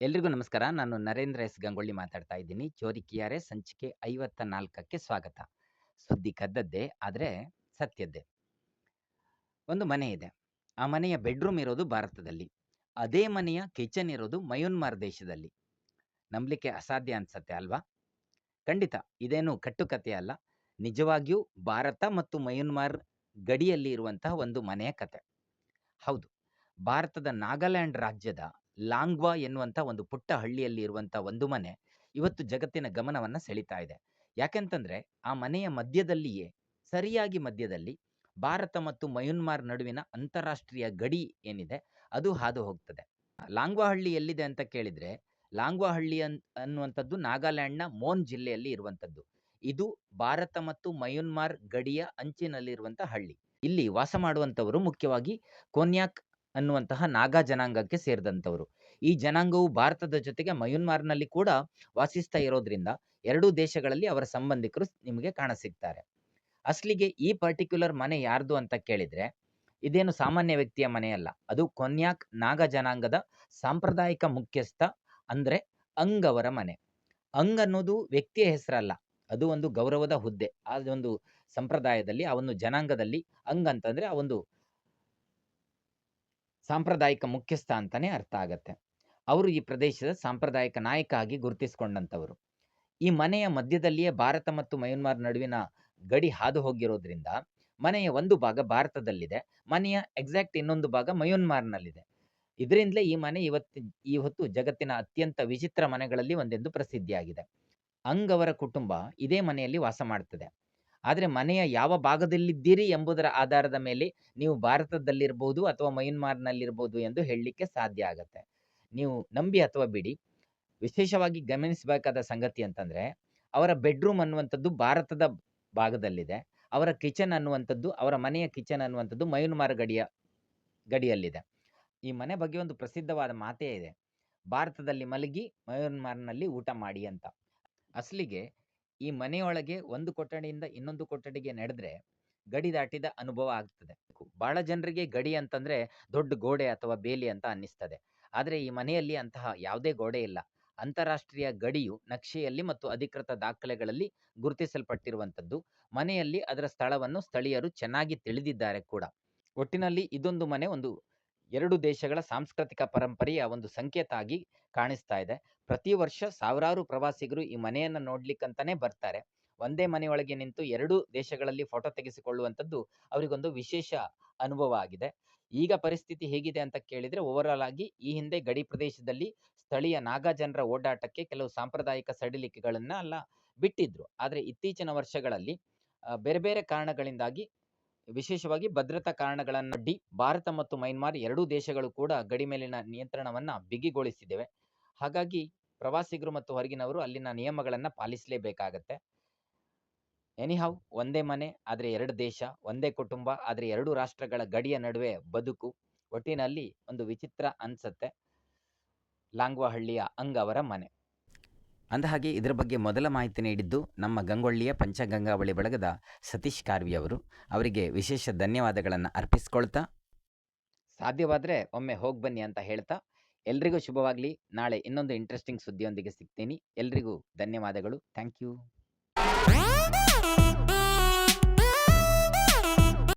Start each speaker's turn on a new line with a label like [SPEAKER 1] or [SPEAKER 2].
[SPEAKER 1] ಎಲ್ರಿಗೂ ನಮಸ್ಕಾರ. ನಾನು ನರೇಂದ್ರ ಎಸ್ ಗಂಗೊಳ್ಳಿ ಮಾತಾಡ್ತಾ ಇದ್ದೀನಿ. ಚೋರಿಕಿಯಾರೆ ಸಂಚಿಕೆ 54ಕ್ಕೆ ಸ್ವಾಗತ. ಸುದ್ದಿ ಕದ್ದದ್ದೇ, ಆದರೆ ಸತ್ಯದ್ದೇ. ಒಂದು ಮನೆ ಇದೆ. ಆ ಮನೆಯ ಬೆಡ್‌ರೂಮ್ ಇರೋದು ಭಾರತದಲ್ಲಿ. ಅದೇ ಮನೆಯ ಕಿಚನ್ ಇರೋದು ಮಯನ್ಮಾರ್ ದೇಶದಲ್ಲಿ. ನಂಬಲಿಕ್ಕೆ ಅಸಾಧ್ಯ ಅನ್ಸತ್ತೆ ಅಲ್ವಾ? ಖಂಡಿತ ಇದೇನು ಕಟ್ಟುಕತೆ ಅಲ್ಲ. ನಿಜವಾಗಿಯೂ ಭಾರತ ಮತ್ತು ಮಯನ್ಮಾರ್ ಗಡಿಯಲ್ಲಿ ಇರುವಂತಹ ಒಂದು ಮನೆಯ ಕತೆ. ಹೌದು, ಭಾರತದ ನಾಗಾಲ್ಯಾಂಡ್ ರಾಜ್ಯದ ಲಾಂಗ್ವಾ ಎನ್ನುವಂಥ ಒಂದು ಪುಟ್ಟ ಹಳ್ಳಿಯಲ್ಲಿ ಇರುವಂಥ ಒಂದು ಮನೆ ಇವತ್ತು ಜಗತ್ತಿನ ಗಮನವನ್ನು ಸೆಳೀತಾ ಇದೆ. ಯಾಕೆಂತಂದ್ರೆ ಆ ಮನೆಯ ಮಧ್ಯದಲ್ಲಿಯೇ, ಸರಿಯಾಗಿ ಮಧ್ಯದಲ್ಲಿ ಭಾರತ ಮತ್ತು ಮಯನ್ಮಾರ್ ನಡುವಿನ ಅಂತಾರಾಷ್ಟ್ರೀಯ ಗಡಿ ಏನಿದೆ ಅದು ಹಾದು ಹೋಗ್ತದೆ. ಲಾಂಗ್ವಾ ಹಳ್ಳಿ ಎಲ್ಲಿದೆ ಅಂತ ಕೇಳಿದ್ರೆ, ಲಾಂಗ್ವಾ ಹಳ್ಳಿ ಅನ್ನುವಂಥದ್ದು ನಾಗಾಲ್ಯಾಂಡ್ನ ಮೋನ್ ಜಿಲ್ಲೆಯಲ್ಲಿ ಇರುವಂಥದ್ದು. ಇದು ಭಾರತ ಮತ್ತು ಮಯನ್ಮಾರ್ ಗಡಿಯ ಅಂಚಿನಲ್ಲಿರುವಂಥ ಹಳ್ಳಿ. ಇಲ್ಲಿ ವಾಸ ಮಾಡುವಂಥವರು ಮುಖ್ಯವಾಗಿ ಕೋನ್ಯಾಕ್ ಅನ್ನುವಂತಹ ನಾಗಾ ಜನಾಂಗಕ್ಕೆ ಸೇರಿದಂಥವರು. ಈ ಜನಾಂಗವು ಭಾರತದ ಜೊತೆಗೆ ಮಯನ್ಮಾರ್ನಲ್ಲಿ ಕೂಡ ವಾಸಿಸ್ತಾ ಇರೋದ್ರಿಂದ ಎರಡೂ ದೇಶಗಳಲ್ಲಿ ಅವರ ಸಂಬಂಧಿಕರು ನಿಮಗೆ ಕಾಣಸಿಗ್ತಾರೆ. ಅಸಲಿಗೆ ಈ ಪರ್ಟಿಕ್ಯುಲರ್ ಮನೆ ಯಾರ್ದು ಅಂತ ಕೇಳಿದ್ರೆ, ಇದೇನು ಸಾಮಾನ್ಯ ವ್ಯಕ್ತಿಯ ಮನೆಯಲ್ಲ. ಅದು ಕೊನ್ಯಾಕ್ ನಾಗಾ ಜನಾಂಗದ ಸಾಂಪ್ರದಾಯಿಕ ಮುಖ್ಯಸ್ಥ, ಅಂದ್ರೆ ಅಂಗ್ ಅವರ ಮನೆ. ಅಂಗ್ ಅನ್ನೋದು ವ್ಯಕ್ತಿಯ ಹೆಸರಲ್ಲ, ಅದು ಒಂದು ಗೌರವದ ಹುದ್ದೆ. ಆ ಒಂದು ಸಂಪ್ರದಾಯದಲ್ಲಿ, ಆ ಒಂದು ಜನಾಂಗದಲ್ಲಿ ಅಂಗ್ ಅಂತಂದ್ರೆ ಆ ಒಂದು ಸಾಂಪ್ರದಾಯಿಕ ಮುಖ್ಯಸ್ಥ ಅಂತಾನೆ ಅರ್ಥ ಆಗತ್ತೆ. ಅವರು ಈ ಪ್ರದೇಶದ ಸಾಂಪ್ರದಾಯಿಕ ನಾಯಕ ಆಗಿ ಗುರುತಿಸಿಕೊಂಡಂಥವರು. ಈ ಮನೆಯ ಮಧ್ಯದಲ್ಲಿಯೇ ಭಾರತ ಮತ್ತು ಮಯನ್ಮಾರ್ ನಡುವಿನ ಗಡಿ ಹಾದು ಹೋಗಿರೋದ್ರಿಂದ ಮನೆಯ ಒಂದು ಭಾಗ ಭಾರತದಲ್ಲಿದೆ, ಮನೆಯ ಎಕ್ಸಾಕ್ಟ್ ಇನ್ನೊಂದು ಭಾಗ ಮಯನ್ಮಾರ್ನಲ್ಲಿದೆ. ಇದರಿಂದಲೇ ಈ ಮನೆ ಇವತ್ತು ಜಗತ್ತಿನ ಅತ್ಯಂತ ವಿಚಿತ್ರ ಮನೆಗಳಲ್ಲಿ ಒಂದೆಂದು ಪ್ರಸಿದ್ಧಿಯಾಗಿದೆ. ಅಂಗ್ ಅವರ ಕುಟುಂಬ ಇದೇ ಮನೆಯಲ್ಲಿ ವಾಸ ಮಾಡ್ತದೆ. ಆದರೆ ಮನೆಯ ಯಾವ ಭಾಗದಲ್ಲಿದ್ದೀರಿ ಎಂಬುದರ ಆಧಾರದ ಮೇಲೆ ನೀವು ಭಾರತದಲ್ಲಿರ್ಬೋದು ಅಥವಾ ಮಯನ್ಮಾರ್ನಲ್ಲಿರ್ಬೋದು ಎಂದು ಹೇಳಲಿಕ್ಕೆ ಸಾಧ್ಯ ಆಗತ್ತೆ. ನೀವು ನಂಬಿ ಅಥವಾ ಬಿಡಿ, ವಿಶೇಷವಾಗಿ ಗಮನಿಸಬೇಕಾದ ಸಂಗತಿ ಅಂತಂದ್ರೆ, ಅವರ ಬೆಡ್ರೂಮ್ ಅನ್ನುವಂಥದ್ದು ಭಾರತದ ಭಾಗದಲ್ಲಿದೆ. ಅವರ ಕಿಚನ್ ಅನ್ನುವಂಥದ್ದು, ಅವರ ಮನೆಯ ಕಿಚನ್ ಅನ್ನುವಂಥದ್ದು ಮಯನ್ಮಾರ್ ಗಡಿಯಲ್ಲಿದೆ. ಈ ಮನೆ ಬಗ್ಗೆ ಒಂದು ಪ್ರಸಿದ್ಧವಾದ ಮಾತೇ ಇದೆ: ಭಾರತದಲ್ಲಿ ಮಲಗಿ ಮಯನ್ಮಾರ್ನಲ್ಲಿ ಊಟ ಮಾಡಿ ಅಂತ. ಅಸಲಿಗೆ ಈ ಮನೆಯೊಳಗೆ ಒಂದು ಕೊಠಡಿಯಿಂದ ಇನ್ನೊಂದು ಕೊಠಡಿಗೆ ನಡೆದ್ರೆ ಗಡಿ ದಾಟಿದ ಅನುಭವ ಆಗ್ತದೆ. ಬಹಳ ಜನರಿಗೆ ಗಡಿ ಅಂತಂದ್ರೆ ದೊಡ್ಡ ಗೋಡೆ ಅಥವಾ ಬೇಲಿ ಅಂತ ಅನ್ನಿಸ್ತದೆ. ಆದರೆ ಈ ಮನೆಯಲ್ಲಿ ಅಂತಹ ಯಾವುದೇ ಗೋಡೆ ಇಲ್ಲ. ಅಂತಾರಾಷ್ಟ್ರೀಯ ಗಡಿಯು ನಕ್ಷೆಯಲ್ಲಿ ಮತ್ತು ಅಧಿಕೃತ ದಾಖಲೆಗಳಲ್ಲಿ ಗುರುತಿಸಲ್ಪಟ್ಟಿರುವಂಥದ್ದು. ಮನೆಯಲ್ಲಿ ಅದರ ಸ್ಥಳವನ್ನು ಸ್ಥಳೀಯರು ಚೆನ್ನಾಗಿ ತಿಳಿದಿದ್ದಾರೆ ಕೂಡ. ಒಟ್ಟಿನಲ್ಲಿ ಇದೊಂದು ಮನೆ ಒಂದು ಎರಡು ದೇಶಗಳ ಸಾಂಸ್ಕೃತಿಕ ಪರಂಪರೆಯ ಒಂದು ಸಂಕೇತ ಆಗಿ ಕಾಣಿಸ್ತಾ ಇದೆ. ಪ್ರತಿ ವರ್ಷ ಸಾವಿರಾರು ಪ್ರವಾಸಿಗರು ಈ ಮನೆಯನ್ನು ನೋಡ್ಲಿಕ್ಕಂತಾನೆ ಬರ್ತಾರೆ. ಒಂದೇ ಮನೆಯೊಳಗೆ ನಿಂತು ಎರಡೂ ದೇಶಗಳಲ್ಲಿ ಫೋಟೋ ತೆಗೆಸಿಕೊಳ್ಳುವಂಥದ್ದು ಅವರಿಗೊಂದು ವಿಶೇಷ ಅನುಭವ ಆಗಿದೆ. ಈಗ ಪರಿಸ್ಥಿತಿ ಹೇಗಿದೆ ಅಂತ ಕೇಳಿದ್ರೆ, ಓವರಾಲ್ ಆಗಿ ಈ ಹಿಂದೆ ಗಡಿ ಪ್ರದೇಶದಲ್ಲಿ ಸ್ಥಳೀಯ ನಾಗಾ ಜನರ ಓಡಾಟಕ್ಕೆ ಕೆಲವು ಸಾಂಪ್ರದಾಯಿಕ ಸಡಿಲಿಕೆಗಳನ್ನ ಬಿಟ್ಟಿದ್ರು. ಆದ್ರೆ ಇತ್ತೀಚಿನ ವರ್ಷಗಳಲ್ಲಿ ಬೇರೆ ಬೇರೆ ಕಾರಣಗಳಿಂದಾಗಿ, ವಿಶೇಷವಾಗಿ ಭದ್ರತಾ ಕಾರಣಗಳನ್ನೊಡ್ಡಿ ಭಾರತ ಮತ್ತು ಮಯನ್ಮಾರ್ ಎರಡೂ ದೇಶಗಳು ಕೂಡ ಗಡಿ ಮೇಲಿನ ನಿಯಂತ್ರಣವನ್ನ ಬಿಗಿಗೊಳಿಸಿದ್ದೇವೆ. ಹಾಗಾಗಿ ಪ್ರವಾಸಿಗರು ಮತ್ತು ಹೊರಗಿನವರು ಅಲ್ಲಿನ ನಿಯಮಗಳನ್ನ ಪಾಲಿಸಲೇಬೇಕಾಗತ್ತೆ. ಎನಿಹೌ, ಒಂದೇ ಮನೆ ಆದ್ರೆ ಎರಡು ದೇಶ, ಒಂದೇ ಕುಟುಂಬ ಆದ್ರೆ ಎರಡು ರಾಷ್ಟ್ರಗಳ ಗಡಿಯ ನಡುವೆ ಬದುಕು. ಒಟ್ಟಿನಲ್ಲಿ ಒಂದು ವಿಚಿತ್ರ ಅನ್ಸತ್ತೆ. ಲಾಂಗ್ವಾ ಹಳ್ಳಿಯ ಅಂಗ್ ಅವರ ಮನೆ. ಅಂದಹಾಗೆ ಇದರ ಬಗ್ಗೆ ಮೊದಲ ಮಾಹಿತಿ ನೀಡಿದ್ದು ನಮ್ಮ ಗಂಗೊಳ್ಳಿಯ ಪಂಚಗಂಗಾವಳಿ ಬಳಗದ ಸತೀಶ್ ಕಾರ್ವಿ ಅವರು. ಅವರಿಗೆ ವಿಶೇಷ ಧನ್ಯವಾದಗಳನ್ನು ಅರ್ಪಿಸ್ಕೊಳ್ತಾ, ಸಾಧ್ಯವಾದರೆ ಒಮ್ಮೆ ಹೋಗಿ ಬನ್ನಿ ಅಂತ ಹೇಳ್ತಾ, ಎಲ್ರಿಗೂ ಶುಭವಾಗಲಿ. ನಾಳೆ ಇನ್ನೊಂದು ಇಂಟ್ರೆಸ್ಟಿಂಗ್ ಸುದ್ದಿಯೊಂದಿಗೆ ಸಿಗ್ತೀನಿ. ಎಲ್ರಿಗೂ ಧನ್ಯವಾದಗಳು. Thank you.